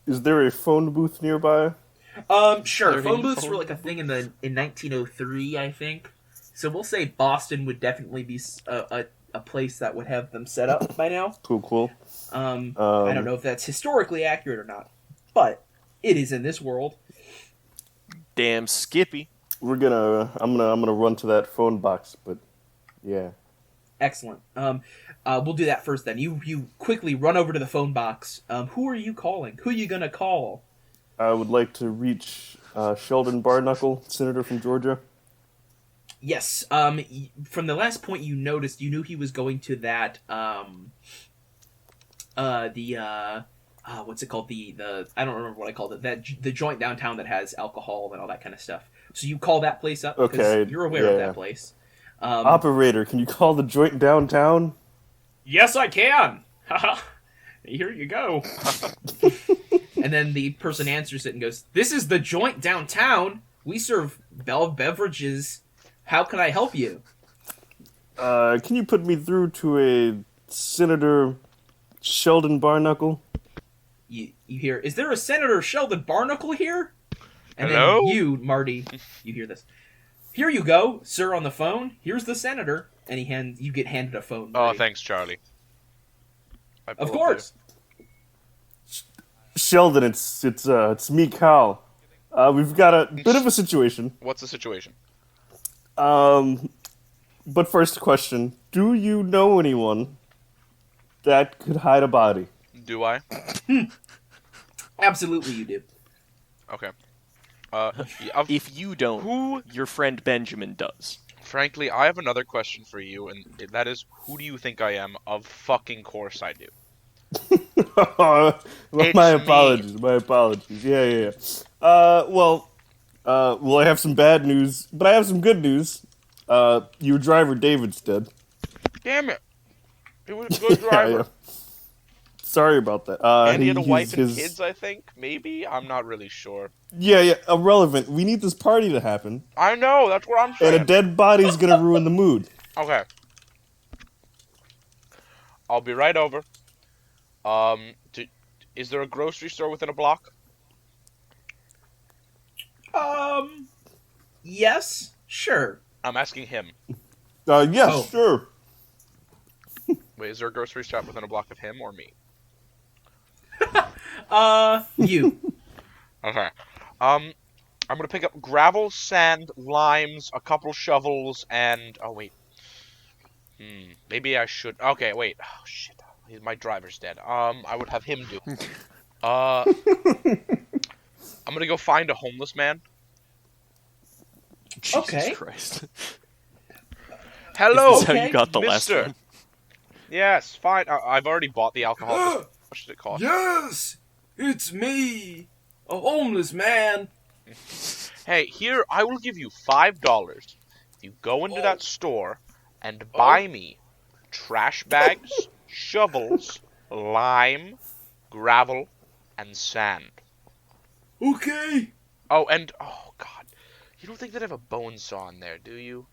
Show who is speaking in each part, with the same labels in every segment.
Speaker 1: Is there a phone booth nearby?
Speaker 2: Sure. Phone
Speaker 3: Lorraine
Speaker 2: booths were
Speaker 3: phone
Speaker 2: like a
Speaker 3: booth?
Speaker 2: thing in 1903, I think. So we'll say Boston would definitely be a place that would have them set up by now.
Speaker 1: Cool, cool.
Speaker 2: I don't know if that's historically accurate or not, but it is in this world.
Speaker 3: Damn Skippy.
Speaker 1: I'm gonna run to that phone box, but yeah.
Speaker 2: Excellent. We'll do that first. Then you quickly run over to the phone box. Who are you calling? Who are you gonna call?
Speaker 1: I would like to reach Sheldon Barknuckle, senator from Georgia.
Speaker 2: Yes. From the last point you noticed, you knew he was going to that. What's it called? The I don't remember what I called it. The joint downtown that has alcohol and all that kind of stuff. So you call that place up because
Speaker 1: Okay,
Speaker 2: you're aware of
Speaker 1: yeah.
Speaker 2: that place.
Speaker 1: Operator, can you call the joint downtown?
Speaker 2: Yes, I can. Haha. Here you go. And then the person answers it and goes, "This is the joint downtown. We serve beverages. How can I help you?"
Speaker 1: Can you put me through to a Senator Sheldon Barknuckle?
Speaker 2: You hear, "Is there a Senator Sheldon Barnacle here?" And
Speaker 4: Hello?
Speaker 2: then you, Marty, you hear this. "Here you go, sir, on the phone. Here's the senator." And you get handed a phone.
Speaker 4: Oh,
Speaker 2: Marty.
Speaker 4: thanks, Charlie. I
Speaker 2: Of
Speaker 4: pull up
Speaker 2: course.
Speaker 1: Sheldon, it's me, Cal. We've got a bit of a situation.
Speaker 4: What's the situation?
Speaker 1: But first question: do you know anyone that could hide a body?
Speaker 4: Do I?
Speaker 2: Absolutely, you do.
Speaker 4: Okay.
Speaker 3: If you don't,
Speaker 4: Who?
Speaker 3: your friend Benjamin does.
Speaker 4: Frankly, I have another question for you, and that is, who do you think I am? Of fucking course I do.
Speaker 1: Well,
Speaker 4: It's
Speaker 1: my
Speaker 4: me.
Speaker 1: apologies. My apologies. Yeah. Well, I have some bad news, but I have some good news. Your driver David's dead.
Speaker 4: Damn it! He was a good driver.
Speaker 1: Yeah. Sorry about that.
Speaker 4: And he had a
Speaker 1: he's-
Speaker 4: wife and
Speaker 1: his-
Speaker 4: kids, I think? Maybe? I'm not really sure.
Speaker 1: Yeah. Irrelevant. We need this party to happen,
Speaker 4: I know, that's what I'm
Speaker 1: and
Speaker 4: saying.
Speaker 1: a dead body's gonna ruin the mood.
Speaker 4: Okay. I'll be right over. Is there a grocery store within a block?
Speaker 2: Yes, sure.
Speaker 4: I'm asking him.
Speaker 1: Yes,
Speaker 2: Oh.
Speaker 1: sure.
Speaker 4: Wait, is there a grocery shop within a block of him or me?
Speaker 2: You.
Speaker 4: Okay. I'm gonna pick up gravel, sand, limes, a couple shovels, and wait. Maybe I should. Okay, wait. Oh shit. My driver's dead. I would have him do. I'm gonna go find a homeless man.
Speaker 3: Jesus
Speaker 2: Okay.
Speaker 3: Christ.
Speaker 4: Hello,
Speaker 3: That's how
Speaker 2: Okay.
Speaker 3: you got the last
Speaker 4: mister.
Speaker 3: one.
Speaker 4: Yes, fine. I've already bought the alcohol. What should it cost?
Speaker 2: Yes, it's me, a homeless man.
Speaker 4: Hey, here, I will give you $5 if you go into that store and buy me trash bags, shovels, lime, gravel, and sand.
Speaker 2: Okay.
Speaker 4: Oh, and, oh, God. You don't think they'd have a bone saw in there, do you?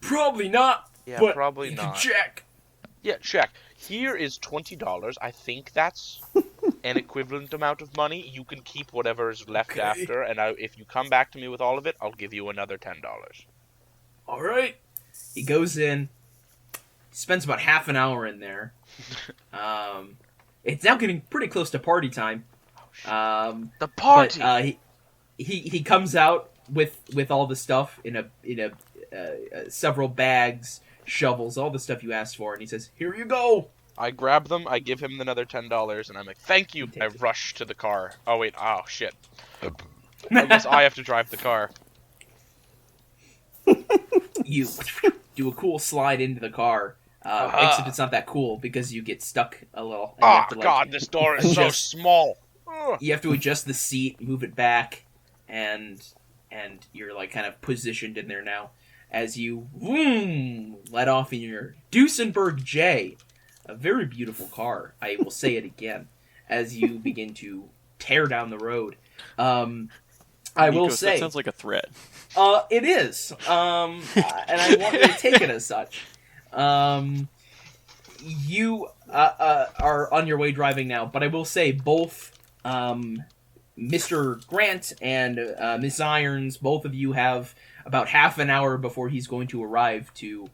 Speaker 2: Probably not.
Speaker 4: Yeah,
Speaker 2: but
Speaker 4: probably
Speaker 2: you
Speaker 4: not.
Speaker 2: Can check.
Speaker 4: Yeah, check. Here is $20. I think that's an equivalent amount of money. You can keep whatever is left
Speaker 2: Okay.
Speaker 4: after, and if you come back to me with all of it, I'll give you another $10.
Speaker 2: All right. He goes in. Spends about half an hour in there. It's now getting pretty close to party time.
Speaker 4: The party!
Speaker 2: But, he comes out with all the stuff in a several bags, shovels, all the stuff you asked for, and he says, "Here you go."
Speaker 4: I grab them, I give him another $10, and I'm like, "Thank you." I
Speaker 2: Take it.
Speaker 4: rush to the car. Oh wait, oh shit. I guess I have to drive the car.
Speaker 2: You do a cool slide into the car, except it's not that cool because you get stuck a little. And you
Speaker 4: Oh
Speaker 2: have to, like,
Speaker 4: god, this door is so
Speaker 2: adjust-
Speaker 4: small. Ugh.
Speaker 2: You have to adjust the seat, move it back, and you're like kind of positioned in there now as you let off in your Duesenberg J, a very beautiful car. I will say it again as you begin to tear down the road. I will
Speaker 3: Nikos,
Speaker 2: say
Speaker 3: that sounds like a threat.
Speaker 2: it is, and I want you to take it as such. You are on your way driving now, but I will say both Mr. Grant and Miss Irons, both of you have about half an hour before he's going to arrive to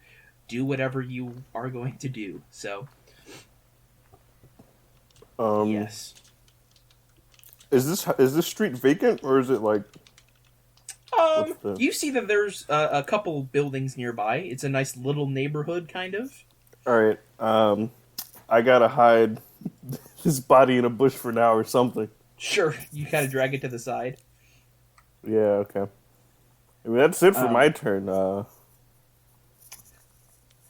Speaker 2: do whatever you are going to do. So, yes.
Speaker 1: Is this street vacant, or is it like?
Speaker 2: You see that there's a couple buildings nearby. It's a nice little neighborhood, kind of.
Speaker 1: All right. I gotta hide his body in a bush for now or something.
Speaker 2: Sure, you kind of drag it to the side.
Speaker 1: Yeah. Okay. I mean, that's it for my turn.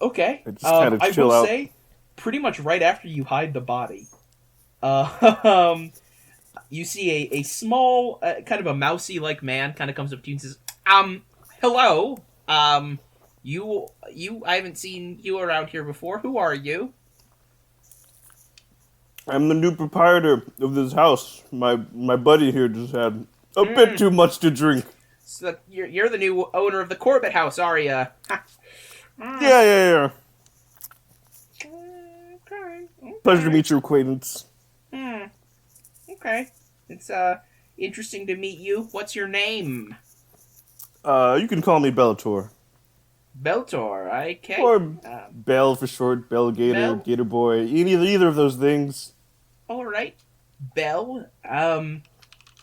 Speaker 2: Okay.
Speaker 1: I just kind of
Speaker 2: I
Speaker 1: chill
Speaker 2: will
Speaker 1: out.
Speaker 2: say, pretty much right after you hide the body, you see a small, kind of a mousy-like man kind of comes up to you and says, hello, I haven't seen you around here before. Who are you?
Speaker 1: I'm the new proprietor of this house. My buddy here just had a bit too much to drink.
Speaker 2: So you're the new owner of the Corbitt House, are you?
Speaker 1: Yeah.
Speaker 2: Okay.
Speaker 1: Pleasure to meet your acquaintance.
Speaker 2: Okay. It's interesting to meet you. What's your name?
Speaker 1: You can call me Bellator.
Speaker 2: Beltor, okay.
Speaker 1: Or Bell for short, Bell Gator,
Speaker 2: Bell?
Speaker 1: Gator Boy, either of those things.
Speaker 2: All right. Bell, I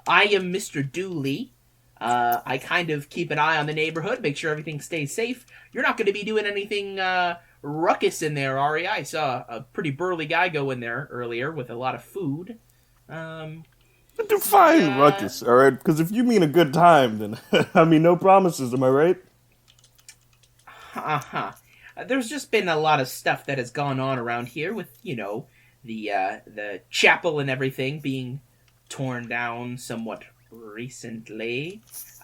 Speaker 2: am Mr. Dooley. I kind of keep an eye on the neighborhood, make sure everything stays safe. You're not going to be doing anything ruckus in there, are you? I saw a pretty burly guy go in there earlier with a lot of food.
Speaker 1: Define ruckus, alright? Because if you mean a good time, then, I mean, no promises, am I right?
Speaker 2: Uh-huh. There's just been a lot of stuff that has gone on around here with, the chapel and everything being torn down somewhat recently.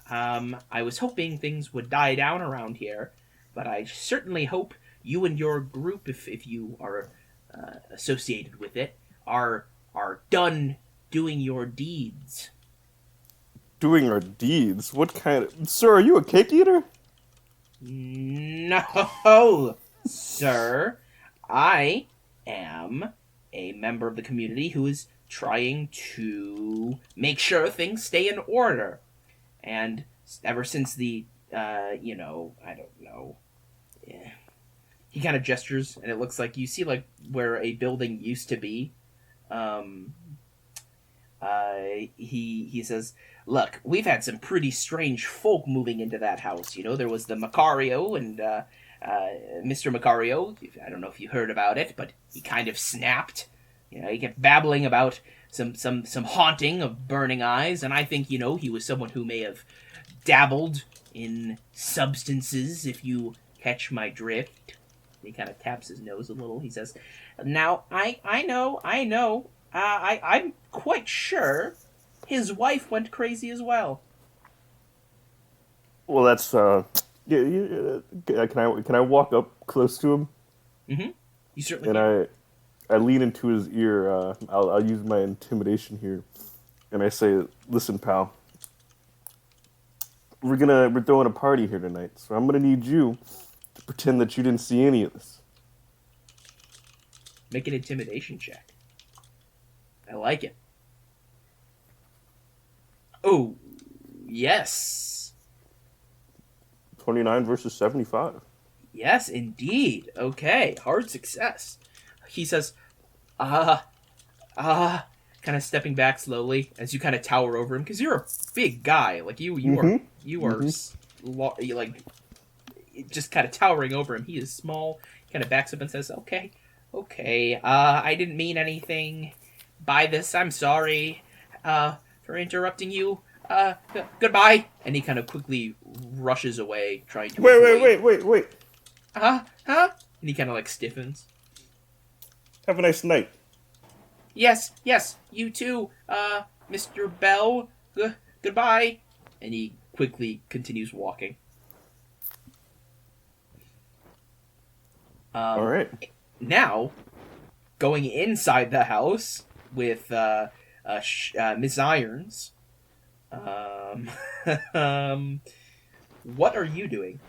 Speaker 2: I was hoping things would die down around here, but I certainly hope you and your group, if you are associated with it, are done doing your deeds.
Speaker 1: Doing our deeds? What kind of... Sir, are you a cake eater?
Speaker 2: No, sir. I am a member of the community who is trying to make sure things stay in order. And ever since the, I don't know. Yeah. He kind of gestures, and it looks like you see, like, where a building used to be. He says, look, we've had some pretty strange folk moving into that house. You know, there was the Macario and Mr. Macario. I don't know if you heard about it, but he kind of snapped. You know, he kept babbling about some haunting of burning eyes, and I think, he was someone who may have dabbled in substances, if you catch my drift. He kind of taps his nose a little. He says, now, I know. I'm quite sure his wife went crazy as well.
Speaker 1: Well, that's, can I walk up close to him?
Speaker 2: Mm-hmm. You certainly
Speaker 1: And
Speaker 2: can.
Speaker 1: I lean into his ear. I'll use my intimidation here, and I say, "Listen, pal. We're throwing a party here tonight, so I'm gonna need you to pretend that you didn't see any of this."
Speaker 2: Make an intimidation check. I like it. Oh, yes.
Speaker 1: 29 versus 75.
Speaker 2: Yes, indeed. Okay, hard success. He says, kind of stepping back slowly as you kind of tower over him, because you're a big guy. Like, you are like, just kind of towering over him. He is small, kind of backs up and says, okay, I didn't mean anything by this. I'm sorry, for interrupting you. Goodbye. And he kind of quickly rushes away, trying to
Speaker 1: Wait.
Speaker 2: Huh? And he kind of, like, stiffens.
Speaker 1: Have a nice night.
Speaker 2: Yes, you too, Mr. Bell. Goodbye. And he quickly continues walking.
Speaker 1: All right.
Speaker 2: Now, going inside the house with Miss Irons. What are you doing?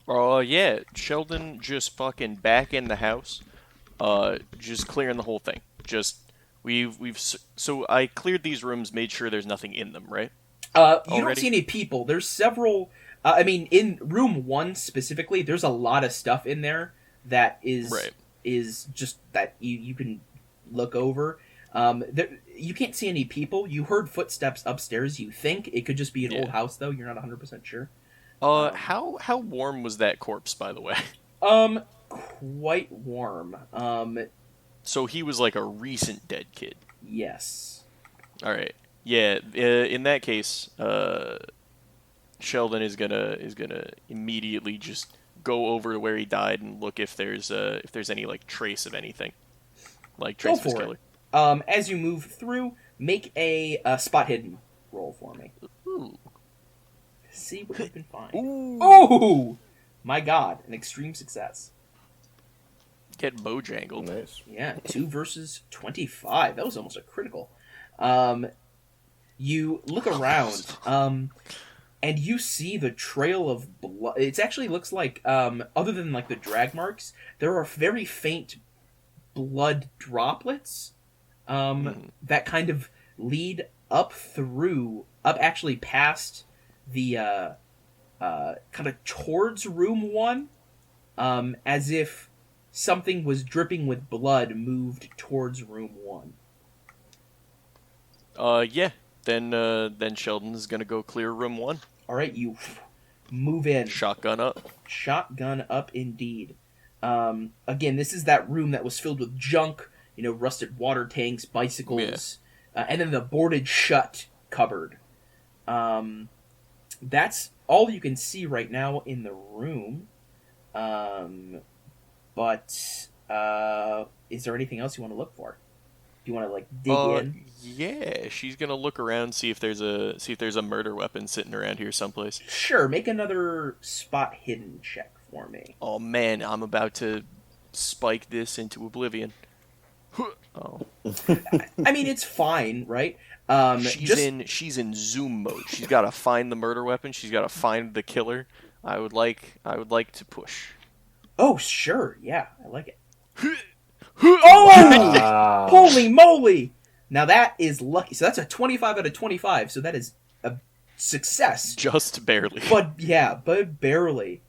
Speaker 3: Yeah, Sheldon just fucking back in the house, just clearing the whole thing. Just So I cleared these rooms, made sure there's nothing in them, right?
Speaker 2: You don't
Speaker 3: Already?
Speaker 2: see any people. There's several. I mean, in room 1 specifically, there's a lot of stuff in there that
Speaker 3: Right.
Speaker 2: is just that you can look over. You can't see any people. You heard footsteps upstairs. You think it could just be an
Speaker 3: Yeah.
Speaker 2: old house, though. You're not 100% sure.
Speaker 3: How warm was that corpse, by the way?
Speaker 2: Quite warm.
Speaker 3: So he was like a recent dead kid.
Speaker 2: Yes.
Speaker 3: All right. Yeah. In that case, Sheldon is gonna immediately just go over to where he died and look if there's any like trace of anything, like
Speaker 2: Go
Speaker 3: trace of his
Speaker 2: for
Speaker 3: killer.
Speaker 2: it. As you move through, make a spot hidden roll for me.
Speaker 3: Ooh.
Speaker 2: See what you can find.
Speaker 3: Ooh.
Speaker 2: Oh! My god, an extreme success.
Speaker 3: Get bojangled.
Speaker 1: Nice.
Speaker 2: Yeah, 2 versus 25. That was almost a critical. You look around, and you see the trail of blood. It actually looks like, other than like the drag marks, there are very faint blood droplets that kind of lead up actually past the kind of towards room 1, as if something was dripping with blood moved towards room 1.
Speaker 3: Yeah. Then Sheldon's gonna go clear room 1.
Speaker 2: All right, you move in.
Speaker 3: Shotgun up.
Speaker 2: Shotgun up, indeed. Again, this is that room that was filled with junk, rusted water tanks, bicycles, and then the boarded shut cupboard. That's all you can see right now in the room. But is there anything else you want to look for? Do you want to like dig in?
Speaker 3: Yeah, she's gonna look around, see if there's a murder weapon sitting around here someplace.
Speaker 2: Sure, make another spot hidden check for me.
Speaker 3: Oh man, I'm about to spike this into oblivion. Oh,
Speaker 2: I mean, it's fine, right?
Speaker 3: she's in zoom mode. She's got to find the murder weapon. She's got to find the killer. I would like to push.
Speaker 2: Oh, sure, yeah, I like it. Oh! Holy moly! Now that is lucky. So that's a 25 out of 25. So that is a success.
Speaker 3: Just barely.
Speaker 2: But barely.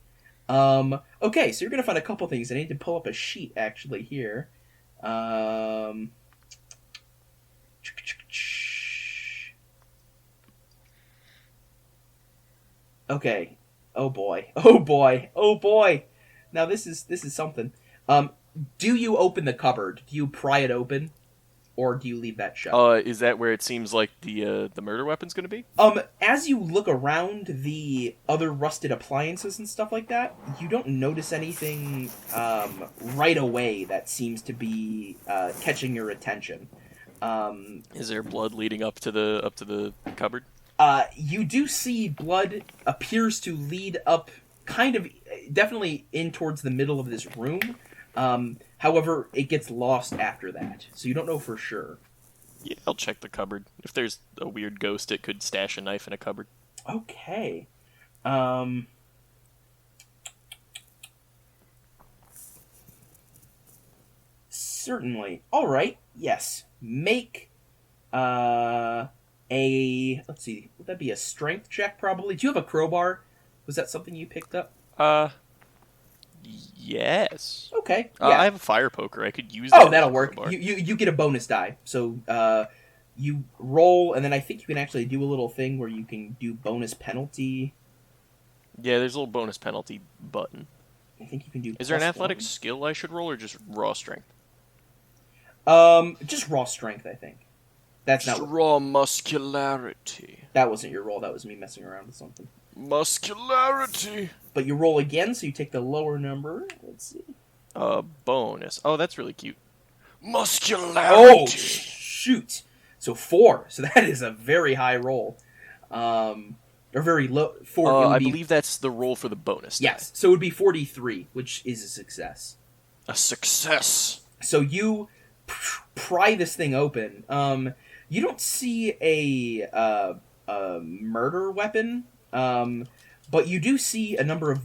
Speaker 2: Okay, so you're gonna find a couple things. I need to pull up a sheet actually here. Okay. Oh boy. Oh boy. Oh boy. Now this is something. Do you open the cupboard? Do you pry it open, or do you leave that shut?
Speaker 3: Is that where it seems like the murder weapon's gonna be?
Speaker 2: As you look around the other rusted appliances and stuff like that, you don't notice anything right away that seems to be catching your attention.
Speaker 3: Is there blood leading up to the cupboard?
Speaker 2: You do see blood appears to lead up, kind of, definitely in towards the middle of this room. However, it gets lost after that, so you don't know for sure.
Speaker 3: Yeah, I'll check the cupboard. If there's a weird ghost, it could stash a knife in a cupboard.
Speaker 2: Okay. Certainly. All right. Yes. Make let's see. Would that be a strength check? Probably. Do you have a crowbar? Was that something you picked up?
Speaker 3: Yes.
Speaker 2: Okay. Yeah.
Speaker 3: I have a fire poker. I could use that.
Speaker 2: Oh, that'll
Speaker 3: as a
Speaker 2: work.
Speaker 3: crowbar.
Speaker 2: You get a bonus die. So you roll, and then I think you can actually do a little thing where you can do bonus penalty.
Speaker 3: Yeah, there's a little bonus penalty button.
Speaker 2: I think you can do.
Speaker 3: Is there an
Speaker 2: +1.
Speaker 3: athletic skill I should roll, or just raw strength?
Speaker 2: Just raw strength, I think. That's
Speaker 3: Just
Speaker 2: not.
Speaker 3: raw muscularity.
Speaker 2: That wasn't your roll. That was me messing around with something.
Speaker 3: Muscularity.
Speaker 2: But you roll again, so you take the lower number. Let's see.
Speaker 3: Bonus. Oh, that's really cute.
Speaker 2: Oh,
Speaker 3: Muscularity.
Speaker 2: shoot! So 4. So that is a very high roll. Or very low. 4. It would
Speaker 3: I
Speaker 2: be,
Speaker 3: believe that's the roll for the bonus.
Speaker 2: yes. So it would be 43, which is a success.
Speaker 3: Die. A success.
Speaker 2: So you pry this thing open. You don't see a murder weapon, but you do see a number of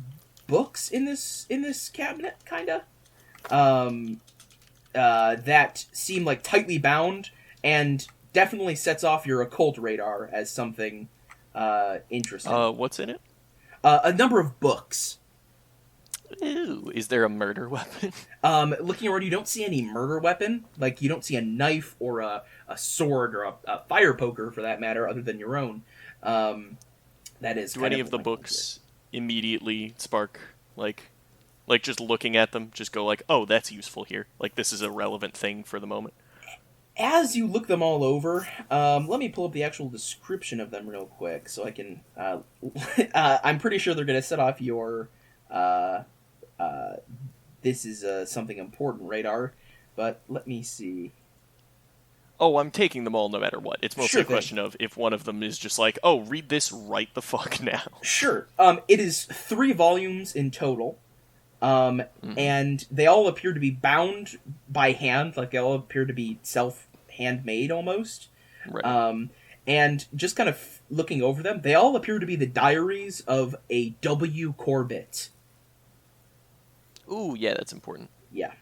Speaker 2: books in this cabinet, kinda. that seem like tightly bound and definitely sets off your occult radar as something interesting.
Speaker 3: What's in it?
Speaker 2: A number of books.
Speaker 3: Ooh, is there a murder weapon?
Speaker 2: Looking around, you don't see any murder weapon. Like, you don't see a knife or a sword or a fire poker, for that matter, other than your own. That is.
Speaker 3: Do any of the books immediately spark, like just looking at them, just go like, oh, that's useful here. Like, this is a relevant thing for the moment.
Speaker 2: As you look them all over, let me pull up the actual description of them real quick, so I can. I'm pretty sure they're going to set off your. This is something important radar, but let me see.
Speaker 3: Oh, I'm taking them all no matter what. It's mostly
Speaker 2: Sure
Speaker 3: a question of if one of them is just like, oh, read this right the fuck now.
Speaker 2: Sure. It is 3 volumes in total. And they all appear to be bound by hand, like they all appear to be handmade almost.
Speaker 3: Right.
Speaker 2: And just kind of looking over them, they all appear to be the diaries of a W. Corbitt.
Speaker 3: Ooh, yeah, that's important.
Speaker 2: Yeah.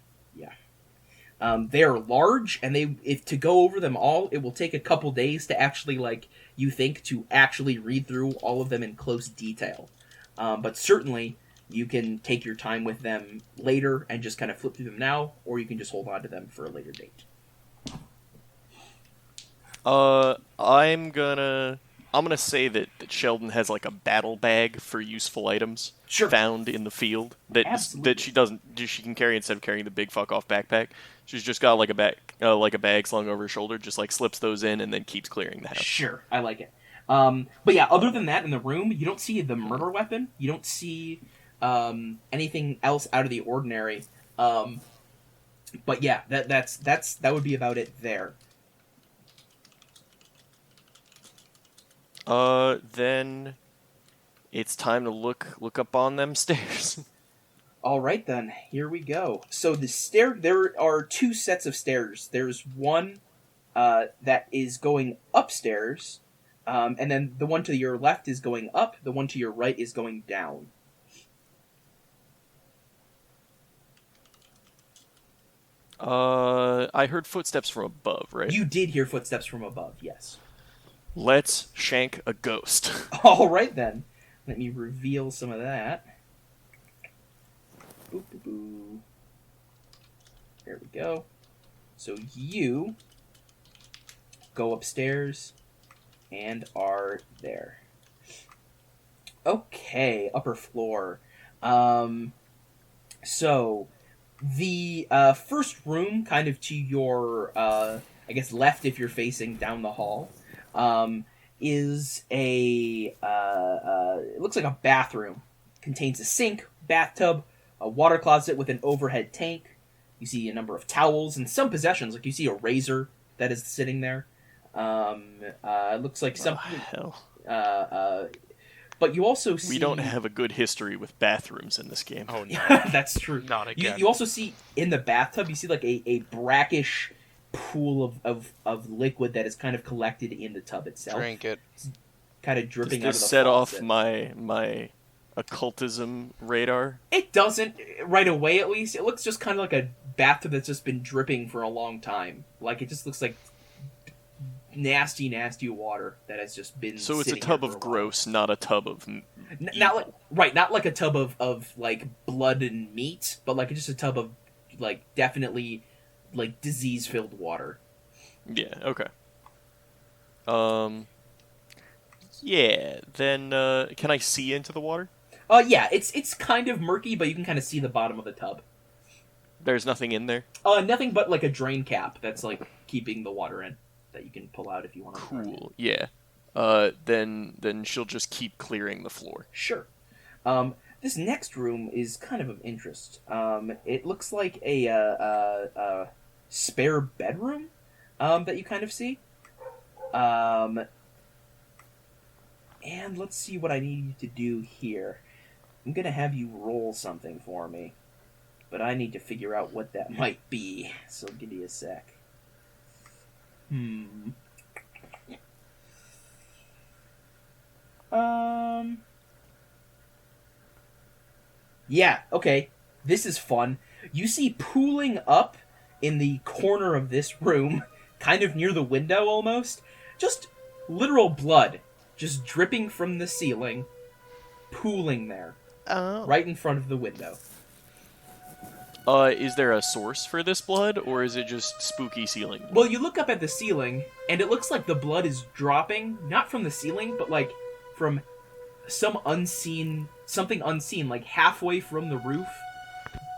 Speaker 2: They are large, and if to go over them all, it will take a couple days to actually, to actually read through all of them in close detail. But certainly, you can take your time with them later and just kind of flip through them now, or you can just hold on to them for a later date.
Speaker 3: I'm gonna say that Sheldon has like a battle bag for useful items found in the field that she can carry instead of carrying the big fuck off backpack. She's just got like a bag slung over her shoulder, just like slips those in and then keeps clearing the house.
Speaker 2: Sure, I like it. But yeah, other than that, in the room, you don't see the murder weapon. You don't see anything else out of the ordinary. But yeah, that would be about it there.
Speaker 3: Then it's time to look up on them stairs.
Speaker 2: All right, then. Here we go. So there are 2 sets of stairs. There's one that is going upstairs, and then the one to your left is going up. The one to your right is going down.
Speaker 3: I heard footsteps from above, right?
Speaker 2: You did hear footsteps from above, yes.
Speaker 3: Let's shank a ghost.
Speaker 2: All right, then. Let me reveal some of that. Boop, boop, boop. There we go. So you go upstairs and are there. Okay, upper floor. So the first room, kind of to your, left if you're facing down the hall, is it looks like a bathroom. Contains a sink, bathtub, a water closet with an overhead tank. You see a number of towels and some possessions, like you see a razor that is sitting there. It looks like something.
Speaker 3: Oh, hell.
Speaker 2: But you also see...
Speaker 3: We don't have a good history with bathrooms in this game.
Speaker 4: Oh, no.
Speaker 2: That's true.
Speaker 4: Not again.
Speaker 2: You also see, in the bathtub, you see like a brackish pool of liquid that is kind of collected in the tub itself.
Speaker 4: Drink it.
Speaker 2: It's kind of dripping
Speaker 3: Does
Speaker 2: out of
Speaker 3: this
Speaker 2: the
Speaker 3: set
Speaker 2: faucet.
Speaker 3: off my occultism radar?
Speaker 2: It doesn't, right away at least. It looks just kind of like a bathtub that's just been dripping for a long time. Like, it just looks like nasty water that has just been
Speaker 3: So it's a
Speaker 2: sitting
Speaker 3: tub
Speaker 2: here for
Speaker 3: of
Speaker 2: a while.
Speaker 3: gross, not a tub of
Speaker 2: not like a tub of like blood and meat, but like just a tub of like definitely like disease filled water.
Speaker 3: Yeah, okay. Yeah, then can I see into the water?
Speaker 2: Yeah, it's kind of murky, but you can kind of see the bottom of the tub.
Speaker 3: There's nothing in there?
Speaker 2: Nothing but like a drain cap that's like keeping the water in that you can pull out if you want to.
Speaker 3: Cool. Yeah. Then she'll just keep clearing the floor.
Speaker 2: Sure. This next room is kind of interest. It looks like a spare bedroom that you kind of see. And let's see what I need you to do here. I'm gonna have you roll something for me, but I need to figure out what that might be. So give me a sec. Yeah, okay. This is fun. You see pooling up in the corner of this room, kind of near the window almost, just literal blood just dripping from the ceiling, pooling there, right in front of the window.
Speaker 3: Is there a source for this blood, or is it just spooky ceiling?
Speaker 2: Well, you look up at the ceiling, and it looks like the blood is dropping, not from the ceiling, but like from something unseen, like halfway from the roof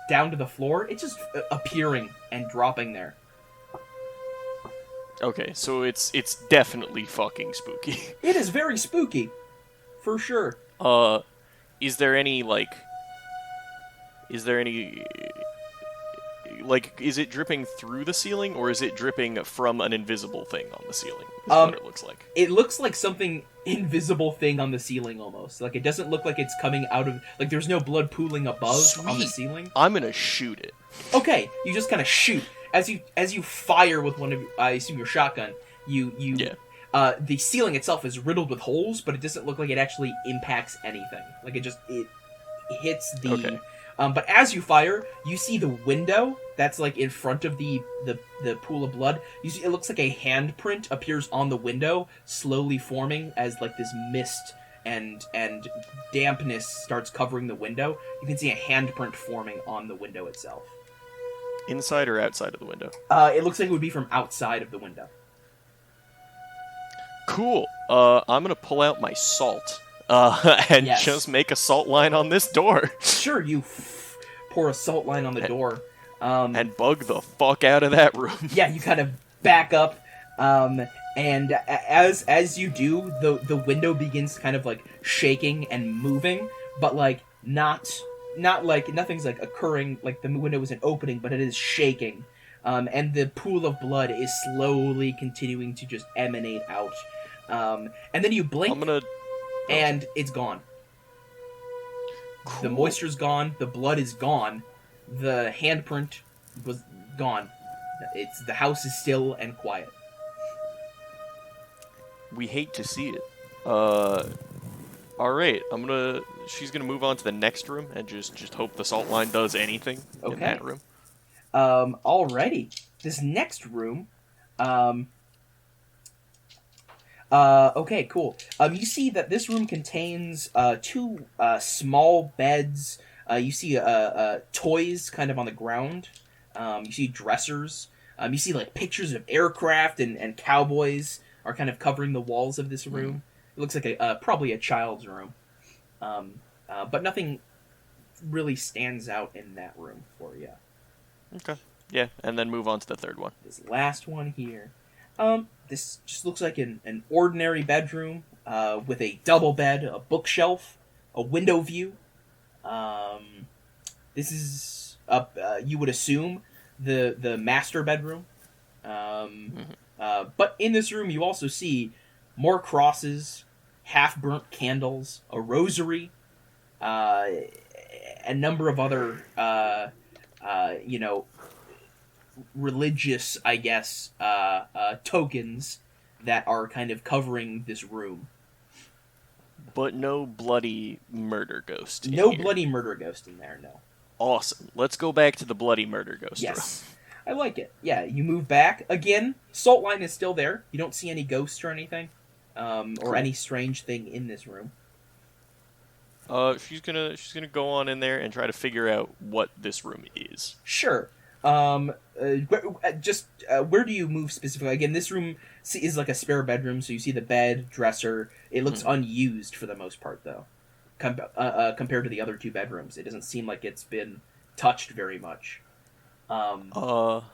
Speaker 2: down to the floor. It's just appearing and dropping there.
Speaker 3: Okay, so it's definitely fucking spooky.
Speaker 2: It is very spooky, for sure.
Speaker 3: Is there any is it dripping through the ceiling, or is it dripping from an invisible thing on the ceiling? Is what it looks like.
Speaker 2: It looks like something invisible thing on the ceiling almost. Like, it doesn't look like it's coming out of... Like, there's no blood pooling above on the ceiling.
Speaker 3: I'm gonna shoot it.
Speaker 2: Okay, you just kind of shoot. As you fire with one of, I assume, your shotgun, the ceiling itself is riddled with holes, but it doesn't look like it actually impacts anything. Like, it hits the...
Speaker 3: Okay.
Speaker 2: But as you fire, you see the window that's like in front of the pool of blood. You see, it looks like a handprint appears on the window, slowly forming as like this mist and dampness starts covering the window. You can see a handprint forming on the window itself.
Speaker 3: Inside or outside of the window?
Speaker 2: It looks like it would be from outside of the window.
Speaker 3: Cool. I'm gonna pull out my salt. And just make a salt line on this door.
Speaker 2: Sure, you pour a salt line on the door.
Speaker 3: And bug the fuck out of that room.
Speaker 2: Yeah, you kind of back up, and as you do, the window begins kind of like shaking and moving, but like not like nothing's like occurring, like the window isn't opening, but it is shaking. And the pool of blood is slowly continuing to just emanate out. And then you blink, and it's gone. Cool. The moisture's gone, the blood is gone, the handprint was gone. The house is still and quiet.
Speaker 3: We hate to see it. Alright, she's gonna move on to the next room and just hope the salt line does anything in that room.
Speaker 2: Alrighty. This next room, okay, cool. You see that this room contains two small beds. You see toys kind of on the ground. You see dressers. You see like pictures of aircraft and cowboys are kind of covering the walls of this room. It looks like probably a child's room. But nothing really stands out in that room for you.
Speaker 3: Okay. Yeah, and then move on to the third one.
Speaker 2: This last one here. This just looks like an ordinary bedroom with a double bed, a bookshelf, a window view. This is you would assume the master bedroom. But in this room you also see more crosses, half-burnt candles, a rosary, a number of other religious, I guess, tokens that are kind of covering this room.
Speaker 3: But no bloody murder ghost.
Speaker 2: No bloody murder ghost in there, no.
Speaker 3: Awesome. Let's go back to the bloody murder ghost room.
Speaker 2: I like it. Yeah, you move back. Again, salt line is still there. You don't see any ghosts or anything. Or any strange thing in this room.
Speaker 3: She's gonna go on in there and try to figure out what this room is.
Speaker 2: Sure. Where do you move specifically? Again, this room is like a spare bedroom, so you see the bed, dresser. It looks unused for the most part, though, compared to the other two bedrooms. It doesn't seem like it's been touched very much.
Speaker 3: Let's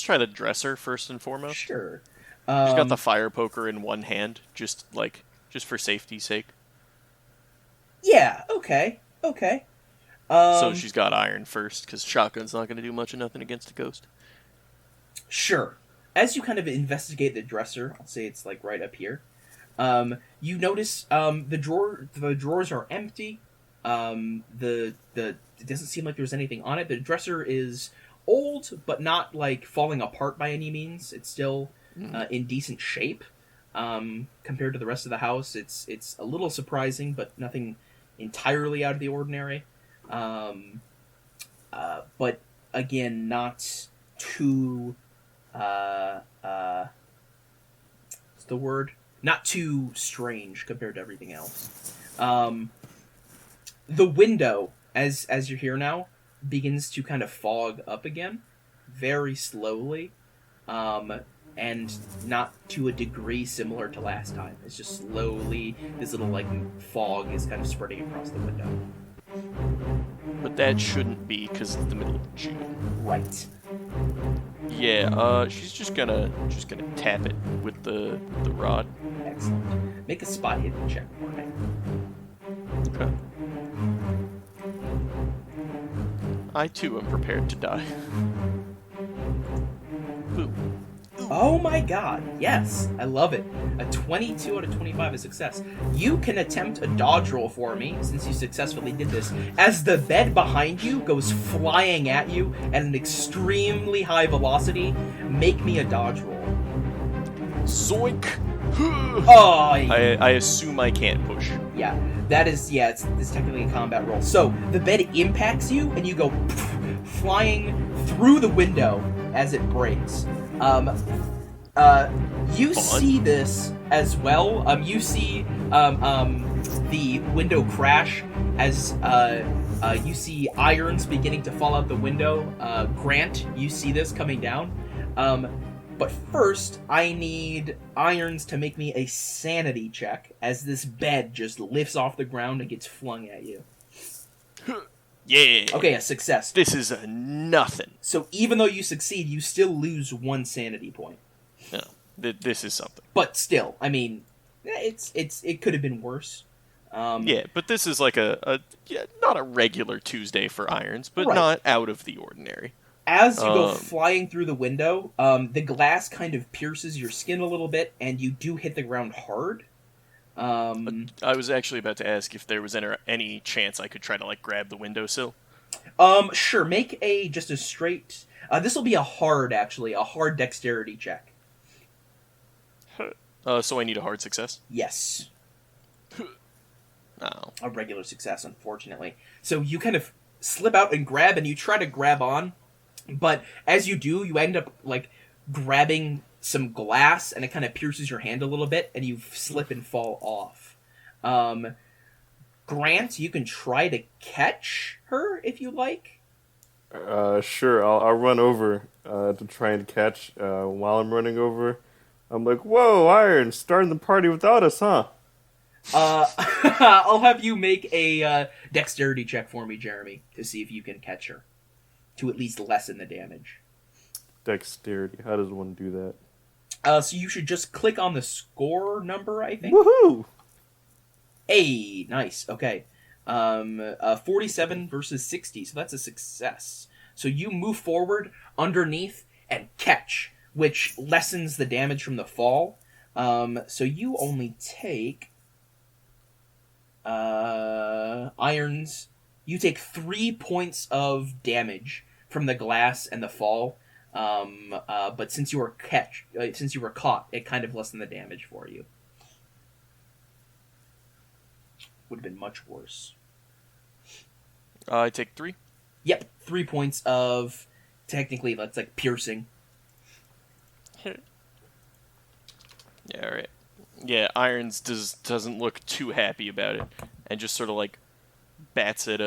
Speaker 3: try the dresser first and foremost.
Speaker 2: Sure.
Speaker 3: She's got the fire poker in one hand, just for safety's sake.
Speaker 2: Yeah. Okay.
Speaker 3: So she's got iron first, because shotgun's not going to do much of nothing against a ghost.
Speaker 2: Sure. As you kind of investigate the dresser, I'll say it's like right up here. You notice the drawers are empty. It doesn't seem like there's anything on it. The dresser is old, but not like falling apart by any means. It's still in decent shape compared to the rest of the house. It's a little surprising, but nothing entirely out of the ordinary. But again, not too, what's the word? Not too strange compared to everything else. The window, as you're here now, begins to kind of fog up again, very slowly, and not to a degree similar to last time. It's just slowly, this little, like, fog is kind of spreading across the window.
Speaker 3: But that shouldn't be, because it's the middle of June.
Speaker 2: Right.
Speaker 3: Yeah, she's just gonna tap it with the rod.
Speaker 2: Excellent. Make a spot hidden check for me.
Speaker 3: Okay. I too am prepared to die. Boom.
Speaker 2: Oh my god, yes, I love it. A 22 out of 25 is success. You can attempt a dodge roll for me, since you successfully did this, as the bed behind you goes flying at you at an extremely high velocity. Make me a dodge roll.
Speaker 3: Zoink!
Speaker 2: Oh,
Speaker 3: I assume I can't push.
Speaker 2: yeah, that is, yeah, it's technically a combat roll. So, the bed impacts you, and you go flying through the window as it breaks. You see this as well. You see the window crash as you see irons beginning to fall out the window. Grant, you see this coming down. But first, I need irons to make me a sanity check as this bed just lifts off the ground and gets flung at you.
Speaker 3: Yeah.
Speaker 2: Okay, a success.
Speaker 3: This is a nothing.
Speaker 2: So even though you succeed, you still lose 1 sanity point.
Speaker 3: No, this is something.
Speaker 2: But still, I mean, it could have been worse.
Speaker 3: Yeah, but this is like not a regular Tuesday for irons, but
Speaker 2: Right.
Speaker 3: not out of the ordinary.
Speaker 2: As you go flying through the window, the glass kind of pierces your skin a little bit, and you do hit the ground hard.
Speaker 3: I was actually about to ask if there was any chance I could try to, like, grab the windowsill.
Speaker 2: Sure, make just a straight... this will be a hard dexterity check.
Speaker 3: So I need a hard success?
Speaker 2: Yes.
Speaker 3: Oh.
Speaker 2: A regular success, unfortunately. So you kind of slip out and grab, and you try to grab on, but as you do, you end up, like, grabbing some glass, and it kind of pierces your hand a little bit, and you slip and fall off. Grant, you can try to catch her, if you like.
Speaker 1: Sure, I'll run over to try and catch. While I'm running over, I'm like, whoa, Iron, starting the party without us, huh?
Speaker 2: I'll have you make a dexterity check for me, Jeremy, to see if you can catch her. To at least lessen the damage.
Speaker 1: Dexterity, how does one do that?
Speaker 2: So you should just click on the score number, I think.
Speaker 1: Woohoo!
Speaker 2: Hey, nice, okay. 47 versus 60, so that's a success. So you move forward underneath and catch, which lessens the damage from the fall. So you only take... irons. You take 3 points of damage from the glass and the fall. But since you were caught, it kind of lessened the damage for you. Would have been much worse.
Speaker 3: I take 3.
Speaker 2: Yep, 3 points of, technically, that's like piercing.
Speaker 3: Yeah, alright. Yeah, Irons doesn't look too happy about it, and just sort of like bats at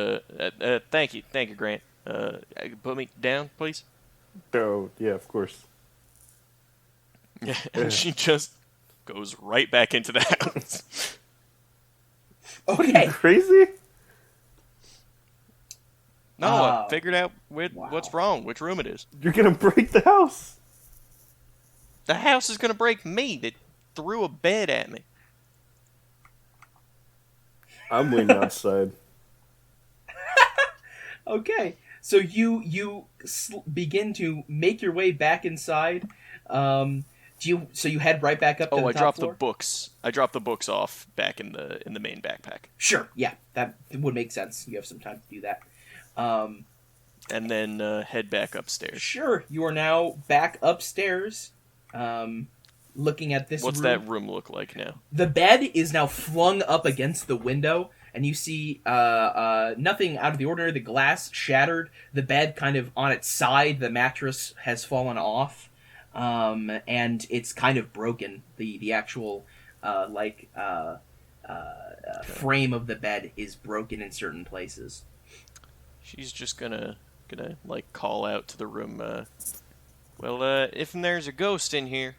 Speaker 3: thank you, Grant. Put me down, please.
Speaker 1: Oh, yeah, of course.
Speaker 3: Yeah, and she just goes right back into the house.
Speaker 2: Okay.
Speaker 1: Crazy?
Speaker 3: No, I figured out what's wrong, which room it is.
Speaker 1: You're gonna break the house.
Speaker 3: The house is gonna break me. That threw a bed at me.
Speaker 1: I'm waiting outside.
Speaker 2: Okay, so you begin to make your way back inside. So you head right back up to the top
Speaker 3: dropped
Speaker 2: floor?
Speaker 3: the books. I dropped the books off back in the main backpack.
Speaker 2: Sure, yeah, that would make sense. You have some time to do that.
Speaker 3: And then head back upstairs.
Speaker 2: Sure, you are now back upstairs, looking at this
Speaker 3: What's
Speaker 2: room.
Speaker 3: that room look like now?
Speaker 2: The bed is now flung up against the window, and you see nothing out of the ordinary. The glass shattered, the bed kind of on its side, the mattress has fallen off, and it's kind of broken. The actual frame of the bed is broken in certain places.
Speaker 3: She's just gonna like call out to the room. If there's a ghost in here,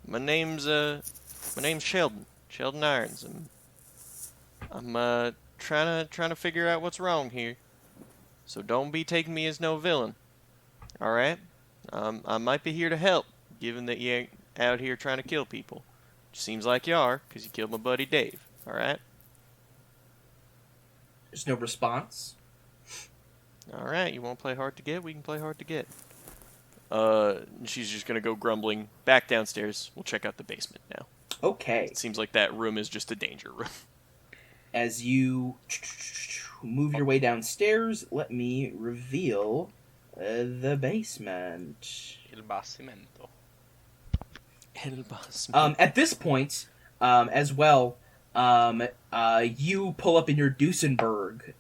Speaker 3: my name's Sheldon Irons. I'm trying to figure out what's wrong here. So don't be taking me as no villain. All right? I might be here to help, given that you ain't out here trying to kill people. Seems like you are, 'cause you killed my buddy Dave. All right?
Speaker 2: There's no response.
Speaker 3: All right, you want to play hard to get? We can play hard to get. She's just gonna go grumbling back downstairs. We'll check out the basement now.
Speaker 2: Okay.
Speaker 3: It seems like that room is just a danger room.
Speaker 2: As you move your way downstairs, let me reveal the basement.
Speaker 4: Il basimento.
Speaker 2: At this point, as well, you pull up in your Duesenberg,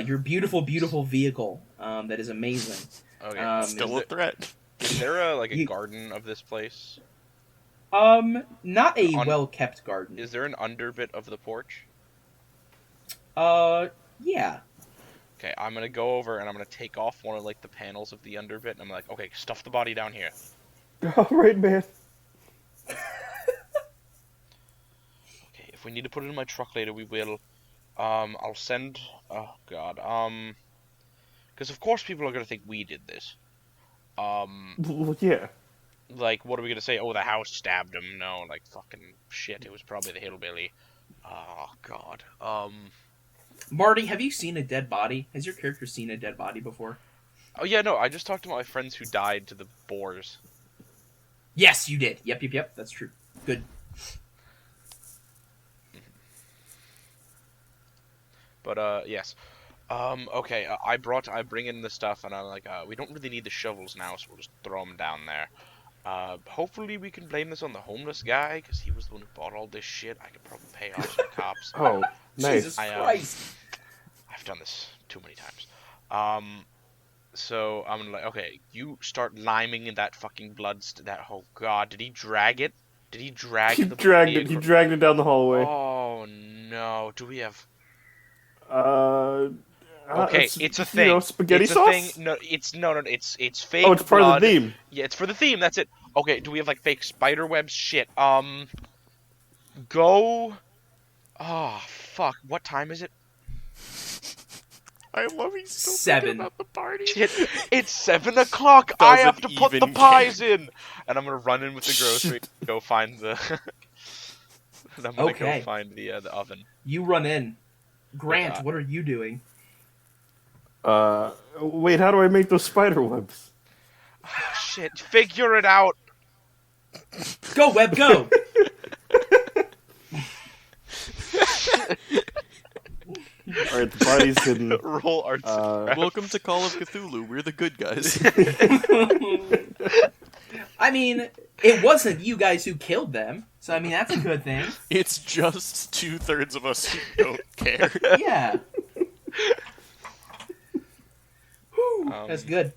Speaker 2: your beautiful, beautiful vehicle that is amazing.
Speaker 4: Okay.
Speaker 3: Still a threat.
Speaker 4: Is there a garden of this place?
Speaker 2: Not a well-kept garden.
Speaker 4: Is there an underbit of the porch?
Speaker 2: Yeah.
Speaker 4: Okay, I'm gonna go over and I'm gonna take off one of the panels of the underbit, and I'm like, okay, stuff the body down here.
Speaker 1: All right, man.
Speaker 4: Okay, if we need to put it in my truck later, we will. I'll send. Oh God. Because of course people are gonna think we did this.
Speaker 1: Well, yeah.
Speaker 4: Like, what are we gonna say? Oh, the house stabbed him. No, fucking shit. It was probably the hillbilly. Oh God.
Speaker 2: Marty, have you seen a dead body? Has your character seen a dead body before?
Speaker 4: Oh yeah, no. I just talked to my friends who died to the boars.
Speaker 2: Yes, you did. Yep. That's true. Good.
Speaker 4: But yes. Okay. I bring in the stuff, and I'm like, we don't really need the shovels now, so we'll just throw them down there. Hopefully we can blame this on the homeless guy, because he was the one who bought all this shit. I could probably pay off some cops.
Speaker 1: Oh, nice.
Speaker 2: Jesus Christ.
Speaker 4: I've done this too many times. So I'm like, okay, you start liming in that fucking blood. Oh God, did he drag it? Did he drag
Speaker 1: He
Speaker 4: the
Speaker 1: dragged
Speaker 4: body
Speaker 1: it. He dragged it down the hallway.
Speaker 4: Oh no! Do we have?
Speaker 1: Okay,
Speaker 4: it's a thing.
Speaker 1: Spaghetti
Speaker 4: it's
Speaker 1: sauce.
Speaker 4: A thing. No, it's fake.
Speaker 1: Oh, it's part
Speaker 4: blood.
Speaker 1: of the theme.
Speaker 4: Yeah, it's for the theme. That's it. Okay, do we have fake spider webs? Shit. Go. Oh fuck! What time is it?
Speaker 3: I love he's still
Speaker 2: 7.
Speaker 3: thinking about the party.
Speaker 4: Shit, it's 7 o'clock. I have to put the pies in, and I'm gonna run in with the grocery. Go find the. And I'm gonna go find the oven.
Speaker 2: You run in. Grant, what are you doing?
Speaker 1: Wait, how do I make those spider webs?
Speaker 4: Oh, shit, figure it out.
Speaker 2: Go, Web, go!
Speaker 1: Alright, the body's in...
Speaker 4: Roll arts.
Speaker 3: Welcome to Call of Cthulhu. We're the good guys.
Speaker 2: I mean, it wasn't you guys who killed them, so I mean, that's a good thing.
Speaker 3: It's just 2/3 of us who don't care.
Speaker 2: Yeah. Whew, that's good.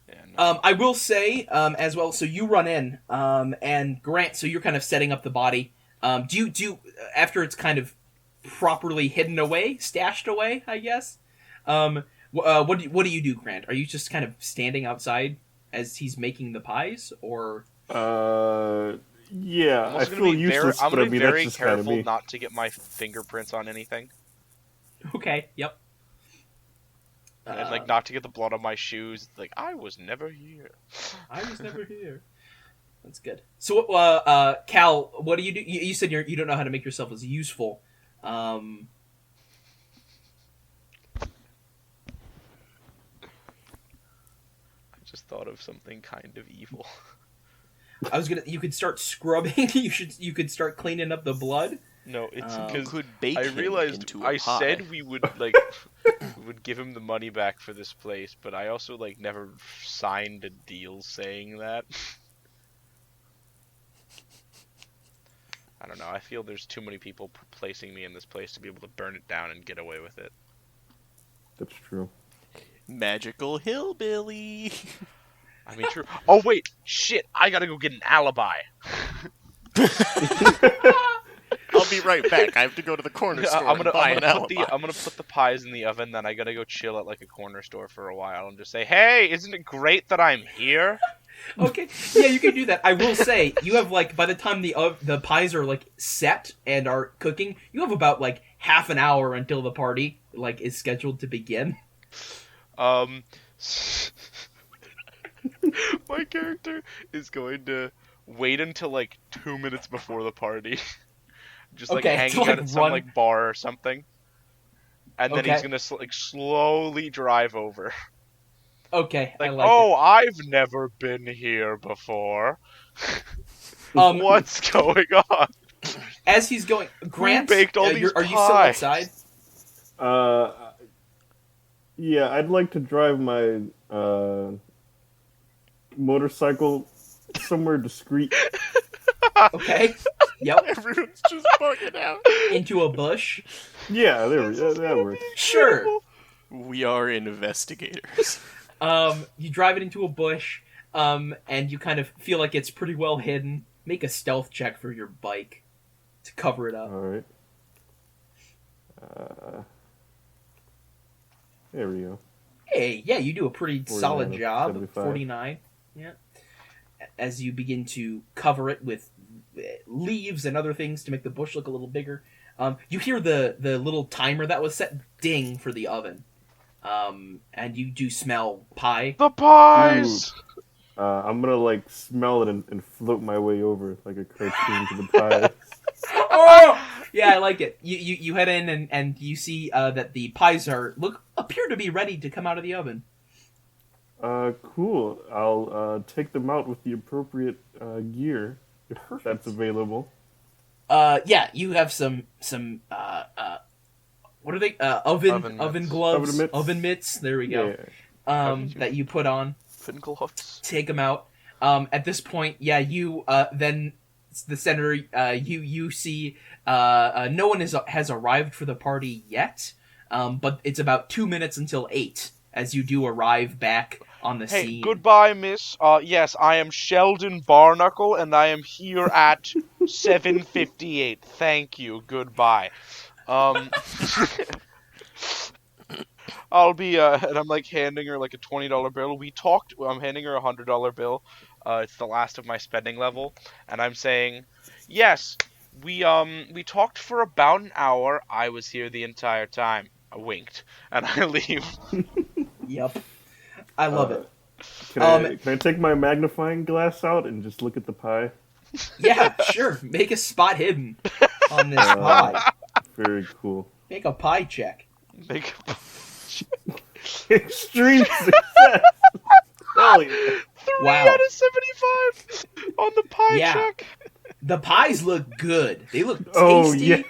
Speaker 4: Yeah, no.
Speaker 2: I will say, as well, so you run in, and Grant, so you're kind of setting up the body. Do you, after it's kind of properly hidden away, stashed away, I guess, what do you do, Grant? Are you just kind of standing outside as he's making the pies, or?
Speaker 1: Yeah, I feel useless, but I mean, that's just kind of me.
Speaker 4: I'm very careful not to get my fingerprints on anything.
Speaker 2: Okay, yep.
Speaker 4: And, not to get the blood on my shoes. I was never here.
Speaker 2: I was never here. That's good. So, Cal, what do you do? You said you don't know how to make yourself as useful.
Speaker 4: I just thought of something kind of evil.
Speaker 2: You could start scrubbing. You could start cleaning up the blood.
Speaker 4: No, it's because
Speaker 3: I
Speaker 4: realized I
Speaker 3: pie.
Speaker 4: said we would we would give him the money back for this place, but I also never signed a deal saying that. I don't know. I feel there's too many people placing me in this place to be able to burn it down and get away with it.
Speaker 1: That's true.
Speaker 3: Magical hillbilly.
Speaker 4: I mean, true. Oh wait, shit! I gotta go get an alibi.
Speaker 3: I'll be right back. I have to go to the corner store and buy an alibi.
Speaker 4: I'm gonna put the pies in the oven, then I gotta go chill at like a corner store for a while and just say, "Hey, isn't it great that I'm here?"
Speaker 2: Okay, yeah, you can do that. I will say, you have like by the time the pies are like set and are cooking, you have about like half an hour until the party like is scheduled to begin.
Speaker 4: My character is going to wait until like 2 minutes before the party, just like hanging out at some like bar or something, and then he's gonna like slowly drive over.
Speaker 2: Okay,
Speaker 4: like,
Speaker 2: I like
Speaker 4: oh,
Speaker 2: it.
Speaker 4: I've never been here before. What's going on?
Speaker 2: As he's going, Grant,
Speaker 4: baked all these
Speaker 2: are you still outside?
Speaker 1: Yeah, I'd like to drive my motorcycle somewhere discreet.
Speaker 2: Okay. Yep.
Speaker 3: Everyone's just bugging out.
Speaker 2: Into a bush.
Speaker 1: Yeah, that works.
Speaker 2: Sure.
Speaker 3: We are investigators.
Speaker 2: You drive it into a bush, and you kind of feel like it's pretty well hidden. Make a stealth check for your bike to cover it up.
Speaker 1: All right. There we go.
Speaker 2: Hey, yeah, you do a pretty solid job.
Speaker 1: 75.
Speaker 2: 49. Yeah. As you begin to cover it with leaves and other things to make the bush look a little bigger, you hear the little timer that was set ding for the oven. And you do smell pie.
Speaker 4: The pies!
Speaker 1: I'm gonna like smell it and float my way over like a cartoon to the pie.
Speaker 2: Oh! Yeah, I like it. You head in and you see that the pies appear to be ready to come out of the oven.
Speaker 1: Cool. I'll take them out with the appropriate gear if that's available.
Speaker 2: Yeah, you have some what are they? Oven gloves, oven mitts. There we go.
Speaker 1: Yeah.
Speaker 2: That you put on.
Speaker 4: Oven gloves.
Speaker 2: Take them out. At this point, yeah, you then the senator. You see, no one has arrived for the party yet. But it's about 2 minutes until 8 as you do arrive back on the scene.
Speaker 4: Hey, goodbye, miss. Yes, I am Sheldon Barnacle, and I am here at 7:58. Thank you. Goodbye. I'll be, and I'm like handing her like a $20 bill. I'm handing her a $100 bill. It's the last of my spending level, and I'm saying, yes, we talked for about an hour. I was here the entire time. I winked, and I leave.
Speaker 2: Yep. I love it.
Speaker 1: Can I take my magnifying glass out and just look at the pie?
Speaker 2: Yeah, sure. Make a spot hidden on this pie.
Speaker 1: Very cool.
Speaker 2: Make a pie check.
Speaker 1: Extreme success! Hell yeah.
Speaker 4: 3 out of 75 on the pie check.
Speaker 2: The pies look good. They look tasty.
Speaker 1: Oh, yeah.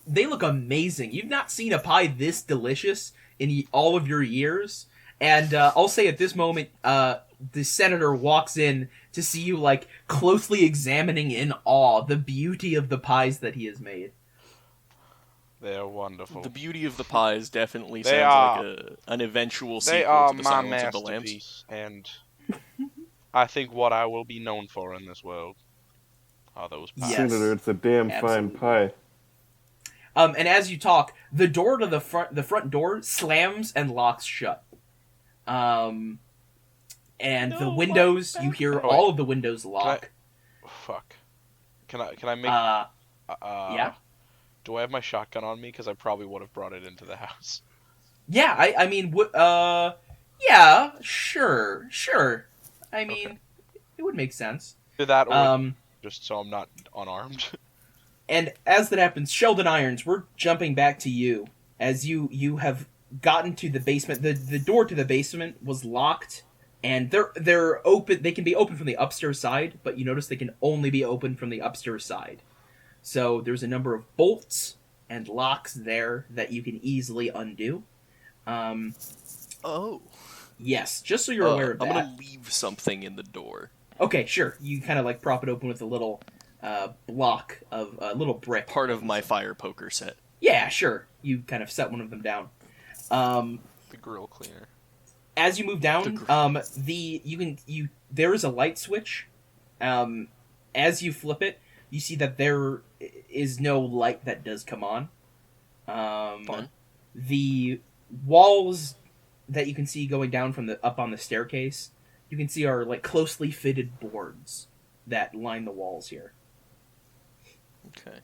Speaker 2: They look amazing. You've not seen a pie this delicious in all of your years. And I'll say at this moment, the senator walks in to see you like closely examining in awe the beauty of the pies that he has made.
Speaker 4: They're wonderful.
Speaker 3: The beauty of the pies definitely sounds like an eventual sequel to the Silence of the Lambs.
Speaker 4: And I think what I will be known for in this world are those pies.
Speaker 2: Yes.
Speaker 1: Senator, it's a damn fine pie.
Speaker 2: And as you talk, the door to the front door slams and locks shut. And the windows, you hear all of the windows lock.
Speaker 4: Can I make?
Speaker 2: Yeah.
Speaker 4: Do I have my shotgun on me? Because I probably would have brought it into the house.
Speaker 2: Yeah, I mean, yeah, sure. I mean, it would make sense.
Speaker 4: Do that, or just so I'm not unarmed.
Speaker 2: And as that happens, Sheldon Irons, we're jumping back to you. As you have gotten to the basement, the door to the basement was locked, and they're open. They can be open from the upstairs side, but you notice they can only be open from the upstairs side. So there's a number of bolts and locks there that you can easily undo. Yes, just so you're aware of that.
Speaker 3: I'm gonna leave something in the door.
Speaker 2: Okay, sure. You kind of like prop it open with a little block of a little brick.
Speaker 3: Part of my fire poker set.
Speaker 2: Yeah, sure. You kind of set one of them down.
Speaker 4: The grill cleaner.
Speaker 2: As you move down, there is a light switch. As you flip it, you see that there is no light that does come on.
Speaker 3: Fun.
Speaker 2: The walls that you can see going down from up on the staircase, you can see are like closely fitted boards that line the walls here.
Speaker 3: Okay.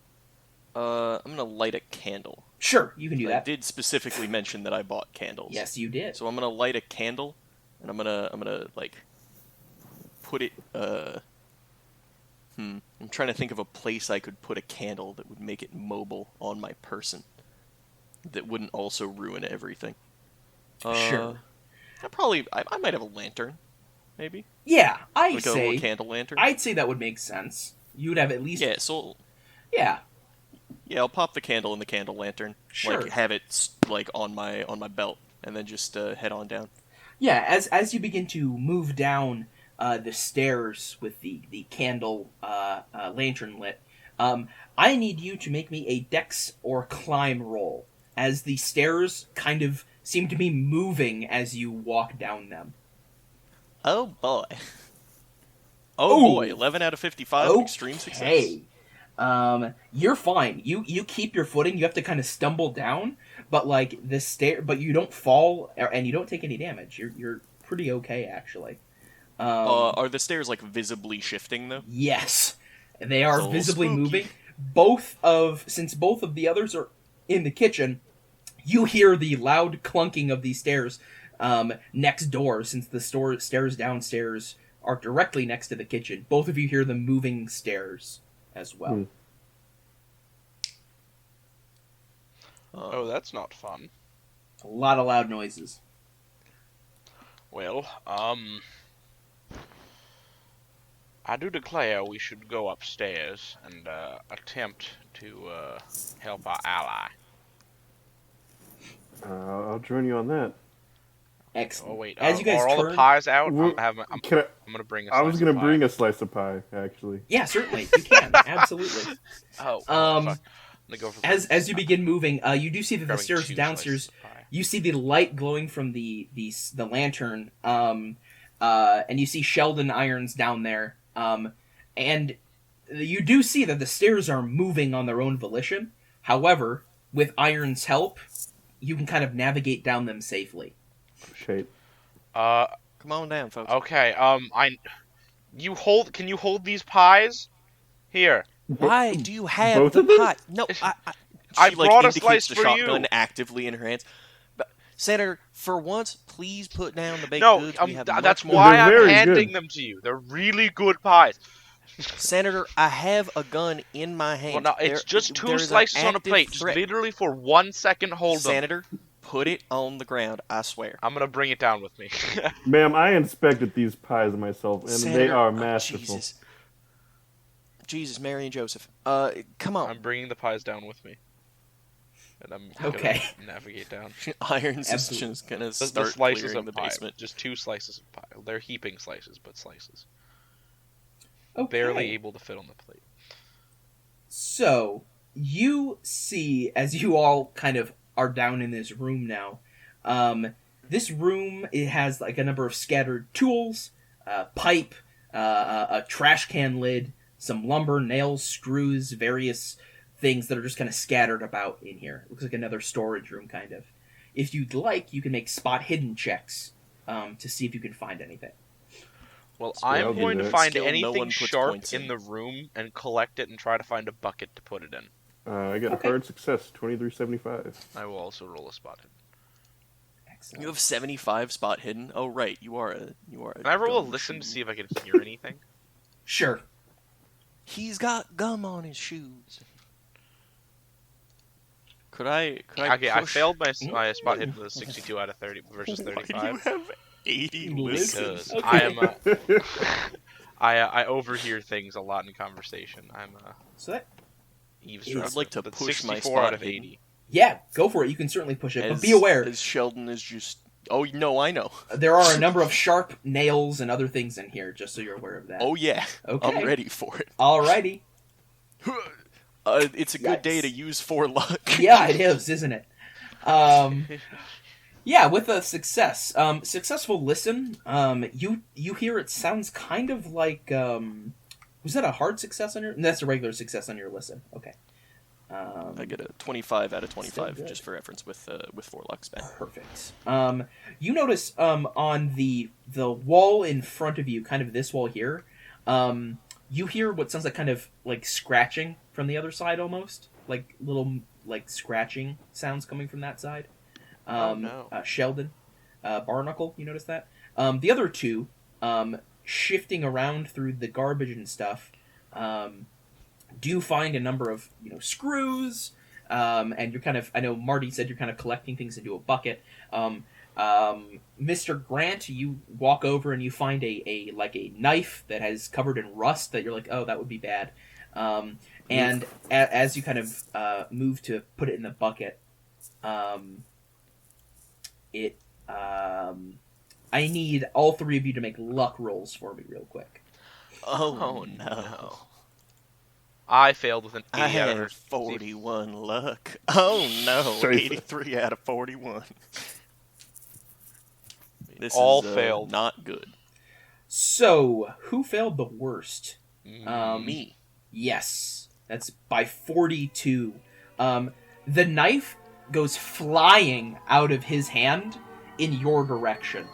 Speaker 3: I'm gonna light a candle.
Speaker 2: Sure, you can do that.
Speaker 3: I did specifically mention that I bought candles.
Speaker 2: Yes, you did.
Speaker 3: So I'm gonna light a candle, and I'm gonna like put it. I'm trying to think of a place I could put a candle that would make it mobile on my person. That wouldn't also ruin everything.
Speaker 2: Sure.
Speaker 3: I might have a lantern, maybe.
Speaker 2: Yeah,
Speaker 3: a little candle lantern.
Speaker 2: I'd say that would make sense. You would have at least.
Speaker 3: Yeah. So.
Speaker 2: Yeah.
Speaker 3: Yeah, I'll pop the candle in the candle lantern.
Speaker 2: Sure.
Speaker 3: Like have it like on my belt, and then just head on down.
Speaker 2: Yeah, as you begin to move down the stairs with the candle lantern lit, I need you to make me a dex or climb roll, as the stairs kind of seem to be moving as you walk down them.
Speaker 3: Oh boy. Oh boy, 11 out of 55,
Speaker 2: okay.
Speaker 3: Extreme success.
Speaker 2: Hey. You're fine. You keep your footing. You have to kind of stumble down, but like but you don't fall and you don't take any damage. You're pretty okay actually.
Speaker 3: Are the stairs like visibly shifting though?
Speaker 2: Yes, they are visibly
Speaker 3: spooky.
Speaker 2: moving. Since both of the others are in the kitchen, you hear the loud clunking of these stairs next door. Since the stairs downstairs are directly next to the kitchen, both of you hear the moving stairs as well.
Speaker 4: Oh, that's not fun.
Speaker 2: A lot of loud noises.
Speaker 4: Well, I do declare we should go upstairs and attempt to help our ally.
Speaker 1: I'll join you on that.
Speaker 2: Excellent.
Speaker 4: Oh wait,
Speaker 2: as you guys
Speaker 4: are all
Speaker 2: turn,
Speaker 4: the pies out?
Speaker 1: Well,
Speaker 4: I'm gonna bring.
Speaker 1: I was gonna bring a slice of pie, actually.
Speaker 2: yeah, certainly you can absolutely.
Speaker 4: Oh, fuck. I'm gonna go for
Speaker 2: As you begin moving, you do see that the
Speaker 4: grabbing
Speaker 2: stairs
Speaker 4: two
Speaker 2: downstairs.
Speaker 4: slices of pie.
Speaker 2: You see the light glowing from the lantern, and you see Sheldon irons down there, and you do see that the stairs are moving on their own volition. However, with Iron's help, you can kind of navigate down them safely.
Speaker 1: Shit.
Speaker 3: Come on down, folks.
Speaker 4: Okay. Can you hold these pies? Here.
Speaker 3: Why do you have
Speaker 1: both
Speaker 3: the
Speaker 1: of them?
Speaker 3: pot? No,
Speaker 4: I
Speaker 3: she,
Speaker 4: brought a
Speaker 3: indicates
Speaker 4: slice
Speaker 3: the
Speaker 4: for
Speaker 3: shotgun
Speaker 4: you.
Speaker 3: actively in her hands. But, Senator, for once, please put down the baked
Speaker 4: No,
Speaker 3: goods. We have
Speaker 4: that's
Speaker 3: much
Speaker 4: why
Speaker 1: They're
Speaker 4: I'm
Speaker 1: very
Speaker 4: handing
Speaker 1: good.
Speaker 4: them to you. They're really good pies.
Speaker 3: Senator, I have a gun in my hand.
Speaker 4: Well, no, it's just two
Speaker 3: there's an
Speaker 4: slices on a
Speaker 3: active
Speaker 4: plate. Just
Speaker 3: threat.
Speaker 4: literally for 1 second, hold them.
Speaker 3: Senator, put it on the ground, I swear.
Speaker 4: I'm gonna bring it down with me.
Speaker 1: Ma'am, I inspected these pies myself, and
Speaker 3: Senator,
Speaker 1: they are
Speaker 3: oh,
Speaker 1: masterful.
Speaker 3: Jesus, Mary and Joseph. Come on.
Speaker 4: I'm bringing the pies down with me. And I'm
Speaker 2: Okay.
Speaker 4: gonna navigate down.
Speaker 3: Irons
Speaker 2: Absolutely.
Speaker 3: is just gonna
Speaker 4: The
Speaker 3: start
Speaker 4: slices
Speaker 3: clearing
Speaker 4: of
Speaker 3: the
Speaker 4: pie.
Speaker 3: basement.
Speaker 4: Just two slices of pie. They're heaping slices, but slices.
Speaker 2: Okay.
Speaker 4: Barely able to fit on the plate.
Speaker 2: So, you see, as you all kind of are down in this room now, this room, it has like a number of scattered tools, pipe, a trash can lid, some lumber, nails, screws, various things that are just kind of scattered about in here. It looks like another storage room, kind of. If you'd like, you can make spot hidden checks to see if you can find anything.
Speaker 4: Well,
Speaker 1: I'll
Speaker 4: I'm
Speaker 1: do
Speaker 4: going to
Speaker 1: that.
Speaker 4: find
Speaker 3: Still, no
Speaker 4: anything
Speaker 3: one puts
Speaker 4: sharp
Speaker 3: points
Speaker 4: in
Speaker 3: in.
Speaker 4: the room and collect it and try to find a bucket to put it in.
Speaker 1: I got a hard success, 2375.
Speaker 4: I will also roll a spot hidden.
Speaker 2: Excellent.
Speaker 3: You have 75 spot hidden. Oh right, you are a.
Speaker 4: Can I roll a listen to see if I can hear anything?
Speaker 2: Sure.
Speaker 3: He's got gum on his shoes. Could I
Speaker 4: Okay, I
Speaker 3: push-
Speaker 4: failed my spot hidden with a 62 out of 30 versus
Speaker 3: Why do you
Speaker 4: 35
Speaker 3: have 80 listens?
Speaker 4: because
Speaker 2: Okay.
Speaker 4: I overhear things a lot in conversation. I'm
Speaker 2: So that,
Speaker 4: eavesdropper.
Speaker 3: I'd like to
Speaker 4: That's
Speaker 3: push my
Speaker 4: 64
Speaker 3: spot
Speaker 4: out of
Speaker 3: hidden.
Speaker 4: 80.
Speaker 2: yeah, go for it. You can certainly push it, but
Speaker 3: As-
Speaker 2: be aware.
Speaker 3: As Sheldon is just. Oh no, I know.
Speaker 2: There are a number of sharp nails and other things in here, just so you're aware of that.
Speaker 3: Oh yeah,
Speaker 2: Okay.
Speaker 3: I'm ready for it.
Speaker 2: Alrighty.
Speaker 3: It's a good day to use 4 luck.
Speaker 2: Yeah, it is, isn't it? Yeah, with a success, successful listen, you hear it sounds kind of like, was that a hard success on your? That's a regular success on your listen. Okay.
Speaker 3: I get a 25 out of 25 just for reference with 4 luck spent.
Speaker 2: Perfect. You notice on the wall in front of you, kind of this wall here, you hear what sounds like kind of like scratching from the other side, almost like little like scratching sounds coming from that side. Sheldon, Barnacle, you notice that? The other two, shifting around through the garbage and stuff, do find a number of, screws, and you're kind of, I know Marty said you're kind of collecting things into a bucket. Mr. Grant, you walk over and you find a knife that has covered in rust that you're like, oh, that would be bad. And as you kind of move to put it in the bucket, I need all 3 of you to make luck rolls for me real quick.
Speaker 3: Oh no.
Speaker 4: I failed with an 80
Speaker 3: I
Speaker 4: out of
Speaker 3: had 41 luck. Oh no, 83 out of 41. This
Speaker 4: all
Speaker 3: is
Speaker 4: failed.
Speaker 3: Not good.
Speaker 2: So, who failed the worst?
Speaker 3: Me.
Speaker 2: Yes. That's by 42. The knife goes flying out of his hand in your direction.